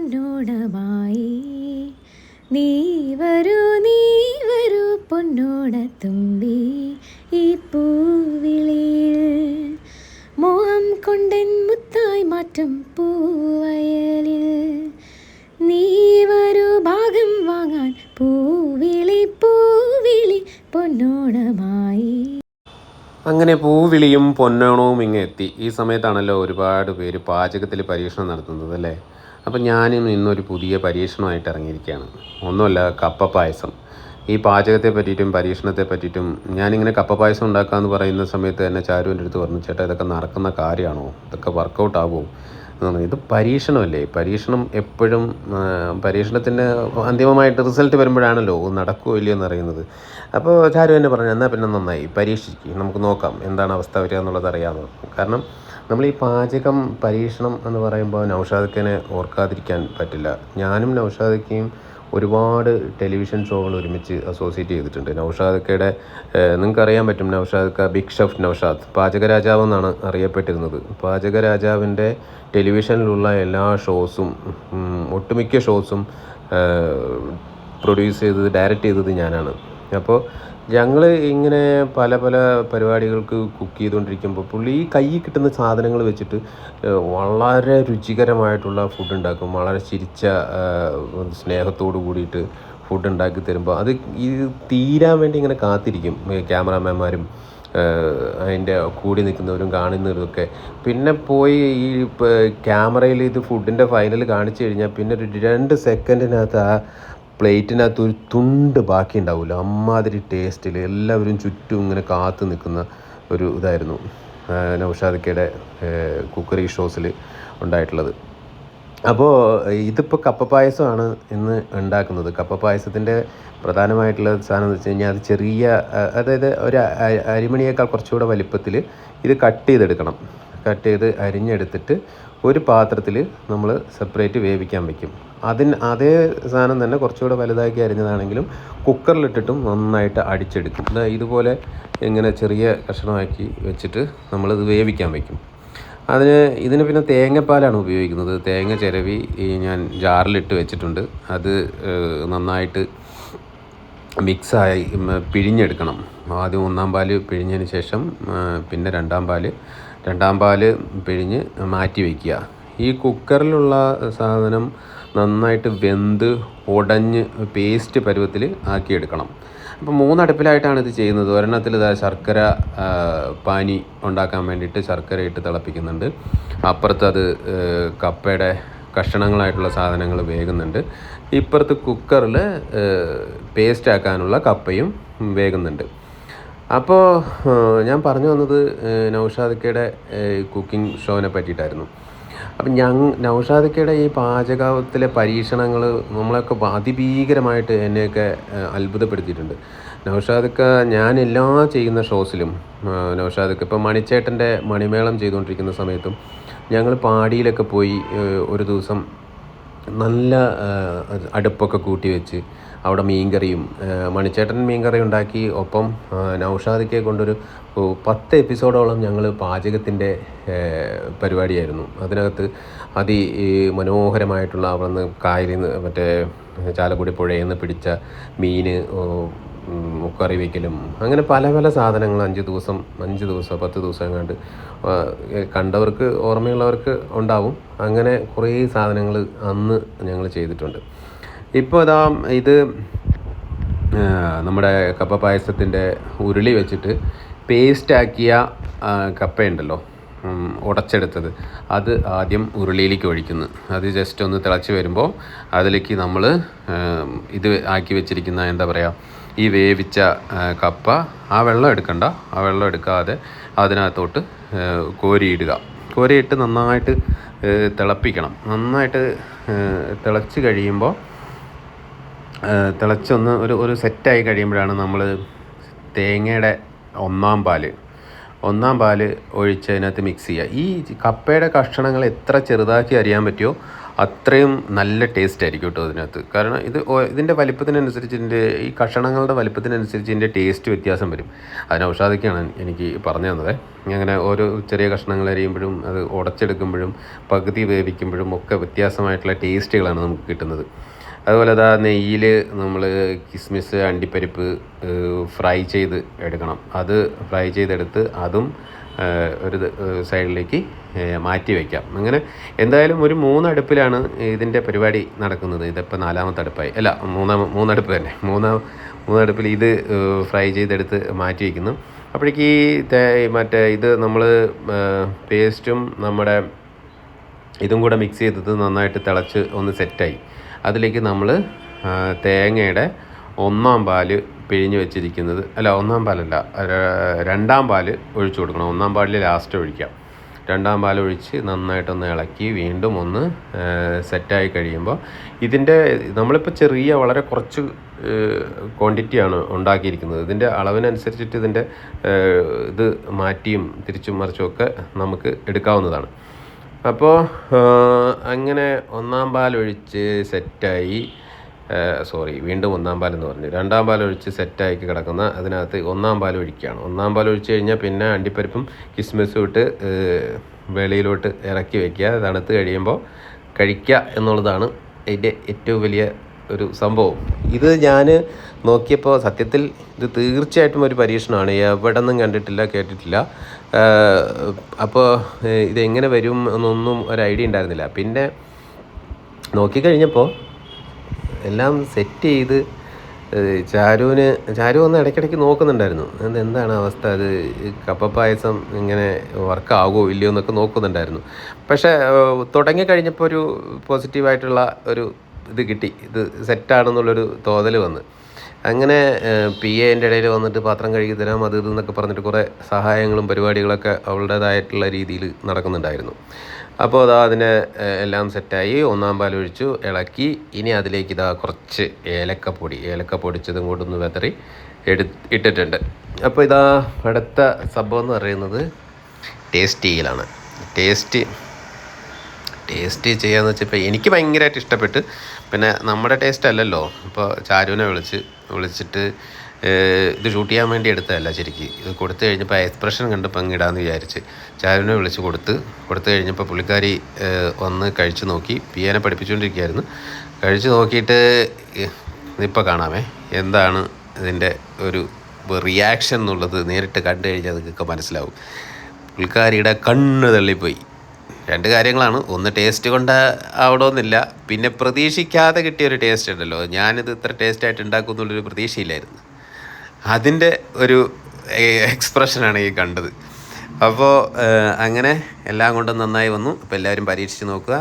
പൊന്നോണമായി. നീ വരൂ പൊന്നോണത്തുമ്പി, ഈ പൂവിളിയിൽ മോഹം കൊണ്ടെൻ മുത്തായി മാറ്റും പൂവയലിൽ. നീ വരൂ ഭാഗം വാങ്ങാൻ, പൂവിളി പൊന്നോണമായി. അങ്ങനെ പൂവിളിയും പൊന്നോണവും എത്തി. ഈ സമയത്താണല്ലോ ഒരുപാട് പേര് പാചകത്തിൽ പരീക്ഷണം നടത്തുന്നത് അല്ലേ. അപ്പം ഞാനും ഇന്നൊരു പുതിയ പരീക്ഷണമായിട്ട് ഇറങ്ങിയിരിക്കുകയാണ്. ഒന്നുമല്ല, കപ്പ പായസം. ഈ പാചകത്തെ പറ്റിയിട്ടും പരീക്ഷണത്തെ പറ്റിയിട്ടും ഞാനിങ്ങനെ കപ്പ പായസം ഉണ്ടാക്കാമെന്ന് പറയുന്ന സമയത്ത് തന്നെ ചാരുവിൻ്റെ അടുത്ത് പറഞ്ഞു, ചേട്ടാ ഇതൊക്കെ നടക്കുന്ന കാര്യമാണോ, ഇതൊക്കെ വർക്കൗട്ട് ആകുമോ? ഇത് പരീക്ഷണമല്ലേ. പരീക്ഷണം എപ്പോഴും പരീക്ഷണത്തിൻ്റെ അന്തിമമായിട്ട് റിസൾട്ട് വരുമ്പോഴാണല്ലോ നടക്കുമോ ഇല്ലയോ എന്നറിയുന്നത്. അപ്പോൾ ചാരു തന്നെ പറഞ്ഞു, എന്നാൽ പിന്നെ നന്നായി, പരീക്ഷിക്കും, നമുക്ക് നോക്കാം എന്താണ് അവസ്ഥ വരിക എന്നുള്ളത് അറിയാമോ. കാരണം നമ്മൾ ഈ പാചകം പരീക്ഷണം എന്ന് പറയുമ്പോൾ നൗഷാദക്കനെ ഓർക്കാതിരിക്കാൻ പറ്റില്ല. ഞാനും നൗഷാദക്കയും ഒരുപാട് ടെലിവിഷൻ ഷോകൾ ഒരുമിച്ച് അസോസിയേറ്റ് ചെയ്തിട്ടുണ്ട്. നൗഷാദക്കയുടെ നിങ്ങൾക്കറിയാൻ പറ്റും, നൗഷാദക്ക ബിഗ് ഷെഫ് നൗഷാദ് പാചകരാജാവ് എന്നാണ് അറിയപ്പെട്ടിരുന്നത്. പാചകരാജാവിൻ്റെ ടെലിവിഷനിലുള്ള എല്ലാ ഷോസും ഒട്ടുമിക്ക ഷോസും പ്രൊഡ്യൂസ് ചെയ്തത് ഡയറക്റ്റ് ചെയ്തത് ഞാനാണ്. അപ്പോൾ ഞങ്ങൾ ഇങ്ങനെ പല പല പരിപാടികൾക്ക് കുക്ക് ചെയ്തുകൊണ്ടിരിക്കുമ്പോൾ പുള്ളി ഈ കയ്യിൽ കിട്ടുന്ന സാധനങ്ങൾ വെച്ചിട്ട് വളരെ രുചികരമായിട്ടുള്ള ഫുഡ് ഉണ്ടാക്കും. വളരെ ചിരിച്ച സ്നേഹത്തോട് കൂടിയിട്ട് ഫുഡ് ഉണ്ടാക്കി തരുമ്പോൾ അത് ഇത് തീരാൻ വേണ്ടി ഇങ്ങനെ കാത്തിരിക്കും ക്യാമറാമാന്മാരും അതിൻ്റെ കൂടി നിൽക്കുന്നവരും കാണുന്നവരൊക്കെ. പിന്നെ പോയി ഈ ക്യാമറയിൽ ഇത് ഫുഡിൻ്റെ ഫൈനൽ കാണിച്ചു കഴിഞ്ഞാൽ പിന്നെ ഒരു 2 സെക്കൻഡിനകത്ത് ആ പ്ലേറ്റിനകത്ത് ഒരു തുണ്ട് ബാക്കി ഉണ്ടാവില്ല. അമ്മാതിരി ടേസ്റ്റിൽ എല്ലാവരും ചുറ്റും ഇങ്ങനെ കാത്തു നിൽക്കുന്ന ഒരു ഇതായിരുന്നു നൗഷാദക്കയുടെ കുക്കറി ഷോസിൽ ഉണ്ടായിട്ടുള്ളത്. അപ്പോൾ ഇതിപ്പോൾ കപ്പ പായസമാണ് ഇന്ന് ഉണ്ടാക്കുന്നത്. കപ്പ പായസത്തിൻ്റെ പ്രധാനമായിട്ടുള്ള സാധനം എന്ന് വെച്ച് കഴിഞ്ഞാൽ അത് ചെറിയ, അതായത് ഒരു അരിമണിയേക്കാൾ കുറച്ചുകൂടെ വലിപ്പത്തിൽ ഇത് കട്ട് ചെയ്തെടുക്കണം. കട്ട് ചെയ്ത് അരിഞ്ഞെടുത്തിട്ട് ഒരു പാത്രത്തിൽ നമ്മൾ സെപ്പറേറ്റ് വേവിക്കാൻ വയ്ക്കും. അതേ സാധനം തന്നെ കുറച്ചുകൂടെ വലുതാക്കി അരിഞ്ഞതാണെങ്കിലും കുക്കറിലിട്ടിട്ടും നന്നായിട്ട് അടിച്ചെടുക്കും. ഇതുപോലെ ഇങ്ങനെ ചെറിയ കഷ്ണമാക്കി വെച്ചിട്ട് നമ്മളിത് വേവിക്കാൻ വയ്ക്കും. ഇതിന് പിന്നെ തേങ്ങാപ്പാലാണ് ഉപയോഗിക്കുന്നത്. തേങ്ങ ചിരവി ഞാൻ ജാറിലിട്ട് വെച്ചിട്ടുണ്ട്. അത് നന്നായിട്ട് മിക്സായി പിഴിഞ്ഞെടുക്കണം. ആദ്യം 1-ാം പാല് പിഴിഞ്ഞതിന് ശേഷം പിന്നെ 2-ാം പാല് പിഴിഞ്ഞ് മാറ്റി വയ്ക്കുക. ഈ കുക്കറിലുള്ള സാധനം നന്നായിട്ട് വെന്ത് ഉടഞ്ഞ് പേസ്റ്റ് പരുവത്തിൽ ആക്കിയെടുക്കണം. അപ്പോൾ 3 അടുപ്പിലായിട്ടാണ് ഇത് ചെയ്യുന്നത്. ഒരെണ്ണത്തിൽ ശർക്കര പാനി ഉണ്ടാക്കാൻ വേണ്ടിയിട്ട് ശർക്കര ഇട്ട് തിളപ്പിക്കുന്നുണ്ട്. അപ്പുറത്ത് അത് കപ്പയുടെ കഷണങ്ങളായിട്ടുള്ള സാധനങ്ങൾ വേകുന്നുണ്ട്. ഇപ്പുറത്ത് കുക്കറിൽ പേസ്റ്റ് ആക്കാനുള്ള കപ്പയും വേകുന്നുണ്ട്. അപ്പോൾ ഞാൻ പറഞ്ഞു വന്നത് നൗഷാദക്കയുടെ കുക്കിംഗ് ഷോനെ പറ്റിയിട്ടായിരുന്നു. അപ്പം നൗഷാദക്കയുടെ ഈ പാചകത്തിലെ പരീക്ഷണങ്ങൾ നമ്മളൊക്കെ അതിഭീകരമായിട്ട് എന്നെയൊക്കെ അത്ഭുതപ്പെടുത്തിയിട്ടുണ്ട്. നൗഷാദക്ക ഞാൻ എല്ലാ ചെയ്യുന്ന ഷോസിലും നൗഷാദക്ക ഇപ്പോൾ മണിച്ചേട്ടൻ്റെ മണിമേളം ചെയ്തുകൊണ്ടിരിക്കുന്ന സമയത്തും ഞങ്ങൾ പാടിയിലൊക്കെ പോയി ഒരു ദിവസം നല്ല അടുപ്പൊക്കെ കൂട്ടി വെച്ച് അവിടെ മീൻകറിയും മണിച്ചേട്ടൻ മീൻകറി ഉണ്ടാക്കി. ഒപ്പം നൗഷാദക്കയെ കൊണ്ടൊരു 10 എപ്പിസോഡോളം ഞങ്ങൾ പാചകത്തിൻ്റെ പരിപാടിയായിരുന്നു. അതിനകത്ത് മനോഹരമായിട്ടുള്ള അവിടുന്ന് കായലിൽ നിന്ന് മറ്റേ ചാലക്കുടി പുഴയിൽ നിന്ന് പിടിച്ച മീൻ കറി വയ്ക്കലും അങ്ങനെ പല പല സാധനങ്ങൾ 5 ദിവസം 10 ദിവസം എങ്ങാണ്ട് കണ്ടവർക്ക് ഓർമ്മയുള്ളവർക്ക് ഉണ്ടാവും. അങ്ങനെ കുറേ സാധനങ്ങൾ അന്ന് ഞങ്ങൾ ചെയ്തിട്ടുണ്ട്. ഇപ്പോൾ ഇത് നമ്മുടെ കപ്പ പായസത്തിൻ്റെ ഉരുളി വെച്ചിട്ട് പേസ്റ്റാക്കിയ കപ്പയുണ്ടല്ലോ, ഉടച്ചെടുത്തത്, അത് ആദ്യം ഉരുളിയിലേക്ക് ഒഴിക്കുന്നു. അത് ജസ്റ്റ് ഒന്ന് തിളച്ച് വരുമ്പോൾ അതിലേക്ക് നമ്മൾ ഇത് ആക്കി വെച്ചിരിക്കുന്ന എന്താ പറയുക, ഈ വേവിച്ച കപ്പ, ആ വെള്ളം എടുക്കണ്ട, ആ വെള്ളം എടുക്കാതെ അതിനകത്തോട്ട് കോരിയിട്ട് നന്നായിട്ട് തിളപ്പിക്കണം. നന്നായിട്ട് തിളച്ച് കഴിയുമ്പോൾ തിളച്ചൊന്ന് ഒരു സെറ്റായി കഴിയുമ്പോഴാണ് നമ്മൾ തേങ്ങയുടെ 1-ാം പാല് ഒന്നാം പാല് ഒഴിച്ച് അതിനകത്ത് മിക്സ് ചെയ്യുക. ഈ കപ്പയുടെ കഷണങ്ങൾ എത്ര ചെറുതാക്കി അറിയാൻ പറ്റുമോ അത്രയും നല്ല ടേസ്റ്റ് ആയിരിക്കും കേട്ടോ അതിനകത്ത്. കാരണം ഇതിൻ്റെ വലിപ്പത്തിനനുസരിച്ച് ഈ കഷണങ്ങളുടെ വലിപ്പത്തിനനുസരിച്ച് ഇതിൻ്റെ ടേസ്റ്റ് വ്യത്യാസം വരും. അതിന് ഔഷാദിക്കാണ് എനിക്ക് പറഞ്ഞു തന്നത്. അങ്ങനെ ഓരോ ചെറിയ കഷ്ണങ്ങൾ അരിയുമ്പോഴും അത് ഉടച്ചെടുക്കുമ്പോഴും പകുതി വേവിക്കുമ്പോഴും ഒക്കെ വ്യത്യാസമായിട്ടുള്ള ടേസ്റ്റുകളാണ് നമുക്ക് കിട്ടുന്നത്. അതുപോലെ നെയ്യിൽ നമ്മൾ കിസ്മിസ് അണ്ടിപ്പരിപ്പ് ഫ്രൈ ചെയ്ത് എടുക്കണം. അത് ഫ്രൈ ചെയ്തെടുത്ത് അതും ഒരു സൈഡിലേക്ക് മാറ്റി വയ്ക്കാം. അങ്ങനെ എന്തായാലും ഒരു 3 അടുപ്പിലാണ് ഇതിൻ്റെ പരിപാടി നടക്കുന്നത്. ഇതിപ്പോൾ 4ാമത്തെ അടുപ്പായി, അല്ല മൂന്നടുപ്പ് തന്നെ. മൂന്നടുപ്പിൽ ഇത് ഫ്രൈ ചെയ്തെടുത്ത് മാറ്റി വയ്ക്കുന്നു. അപ്പോഴേക്ക് ഇത് നമ്മൾ പേസ്റ്റും നമ്മുടെ ഇതും കൂടെ മിക്സ് ചെയ്തത് നന്നായിട്ട് തിളച്ച് ഒന്ന് സെറ്റായി. അതിലേക്ക് നമ്മൾ തേങ്ങയുടെ 1ാം പാല് പിഴിഞ്ഞ് വെച്ചിരിക്കുന്നത്, അല്ല 1ാം പാലല്ല, 2ാം പാല് ഒഴിച്ചു കൊടുക്കണം. 1ാം പാലിൽ ലാസ്റ്റ് ഒഴിക്കാം. 2ാം പാൽ ഒഴിച്ച് നന്നായിട്ടൊന്ന് ഇളക്കി വീണ്ടും ഒന്ന് സെറ്റായി കഴിയുമ്പോൾ ഇതിൻ്റെ നമ്മളിപ്പോൾ വളരെ കുറച്ച് ക്വാണ്ടിറ്റിയാണ് ഉണ്ടാക്കിയിരിക്കുന്നത്. ഇതിൻ്റെ അളവിനനുസരിച്ചിട്ട് ഇതിൻ്റെ ഇത് മാറ്റിയും തിരിച്ചും മറിച്ചുമൊക്കെ നമുക്ക് എടുക്കാവുന്നതാണ്. അപ്പോൾ അങ്ങനെ 1ാം പാൽ ഒഴിച്ച് സെറ്റായി, വീണ്ടും 1ാം പാലെന്ന് പറഞ്ഞു, 2ാം പാൽ ഒഴിച്ച് സെറ്റായി കിടക്കുന്ന അതിനകത്ത് 1ാം പാൽ ഒഴിക്കുകയാണ്. 1ാം പാൽ ഒഴിച്ച് കഴിഞ്ഞാൽ പിന്നെ അണ്ടിപ്പരിപ്പും കിസ്മിസും ഇട്ട് വെളിയിലോട്ട് ഇറക്കി വയ്ക്കുക. തണുത്ത് കഴിയുമ്പോൾ കഴിക്കുക എന്നുള്ളതാണ് അതിൻ്റെ ഏറ്റവും വലിയ ഒരു സംഭവം. ഇത് ഞാൻ നോക്കിയപ്പോൾ സത്യത്തിൽ ഇത് തീർച്ചയായിട്ടും ഒരു പരീക്ഷണമാണ്. എവിടെ നിന്നും കണ്ടിട്ടില്ല, കേട്ടിട്ടില്ല. അപ്പോൾ ഇതെങ്ങനെ വരും എന്നൊന്നും ഒരു ഐഡിയ ഉണ്ടായിരുന്നില്ല. പിന്നെ നോക്കിക്കഴിഞ്ഞപ്പോൾ എല്ലാം സെറ്റ് ചെയ്ത് ചാരു ഒന്ന് ഇടയ്ക്കിടയ്ക്ക് നോക്കുന്നുണ്ടായിരുന്നു. എന്താണ് അവസ്ഥ, അത് കപ്പപ്പായസം ഇങ്ങനെ വർക്കാകുമോ ഇല്ലയോ എന്നൊക്കെ നോക്കുന്നുണ്ടായിരുന്നു. പക്ഷേ തുടങ്ങിക്കഴിഞ്ഞപ്പോൾ ഒരു പോസിറ്റീവായിട്ടുള്ള ഒരു ഇത് കിട്ടി. ഇത് സെറ്റാണെന്നുള്ളൊരു തോന്നൽ വന്ന്. അങ്ങനെ PA എൻ്റെ ഇടയിൽ വന്നിട്ട് പാത്രം കഴുകി തരാം അത് ഇതെന്നൊക്കെ പറഞ്ഞിട്ട് കുറേ സഹായങ്ങളും പരിപാടികളൊക്കെ അവളുടേതായിട്ടുള്ള രീതിയിൽ നടക്കുന്നുണ്ടായിരുന്നു. അപ്പോൾ അതിനെ എല്ലാം സെറ്റായി. 1ാം പാൽ ഒഴിച്ചു, ഇളക്കി. ഇനി അതിലേക്ക് കുറച്ച് ഏലക്ക പൊടിച്ചതും കൂടെ ഒന്ന് വെതറി ഇട്ടിട്ടുണ്ട്. അപ്പോൾ അടുത്ത സംഭവം എന്ന് പറയുന്നത് ടേസ്റ്റ് ചെയ്യലാണ്. ടേസ്റ്റ് ചെയ്യാന്ന് വെച്ചപ്പോൾ എനിക്ക് ഭയങ്കരമായിട്ട് ഇഷ്ടപ്പെട്ട്. പിന്നെ നമ്മുടെ ടേസ്റ്റ് അല്ലല്ലോ. അപ്പോൾ ചാരുവിനെ വിളിച്ചിട്ട് ഇത് ഷൂട്ട് ചെയ്യാൻ വേണ്ടി എടുത്തതല്ല ശരിക്കും. ഇത് കൊടുത്തു കഴിഞ്ഞപ്പോൾ എക്സ്പ്രഷൻ കണ്ട് പങ്കിടാമെന്ന് വിചാരിച്ച് ചാരുവിനെ വിളിച്ച് കൊടുത്തു കഴിഞ്ഞപ്പോൾ പുള്ളിക്കാരി വന്ന് കഴിച്ച് നോക്കി. പിയേനെ പഠിപ്പിച്ചുകൊണ്ടിരിക്കുകയായിരുന്നു. കഴിച്ച് നോക്കിയിട്ട് ഇപ്പോൾ കാണാമേ എന്താണ് ഇതിൻ്റെ ഒരു റിയാക്ഷൻ എന്നുള്ളത് നേരിട്ട് കണ്ടു കഴിഞ്ഞാൽ നിങ്ങൾക്ക് മനസ്സിലാവും. പുള്ളിക്കാരിയുടെ കണ്ണ് തള്ളിപ്പോയി. 2 കാര്യങ്ങളാണ്. ഒന്ന് ടേസ്റ്റ് കൊണ്ട് ആവണമെന്നില്ല, പിന്നെ പ്രതീക്ഷിക്കാതെ കിട്ടിയൊരു ടേസ്റ്റ് ഉണ്ടല്ലോ. ഞാനിത് ഇത്ര ടേസ്റ്റായിട്ട് ഉണ്ടാക്കും എന്നുള്ളൊരു പ്രതീക്ഷയില്ലായിരുന്നു. അതിൻ്റെ ഒരു എക്സ്പ്രഷനാണ് ഈ കണ്ടത്. അപ്പോൾ അങ്ങനെ എല്ലാം കൊണ്ടും നന്നായി വന്നു. അപ്പോൾ എല്ലാവരും പരീക്ഷിച്ച് നോക്കുക.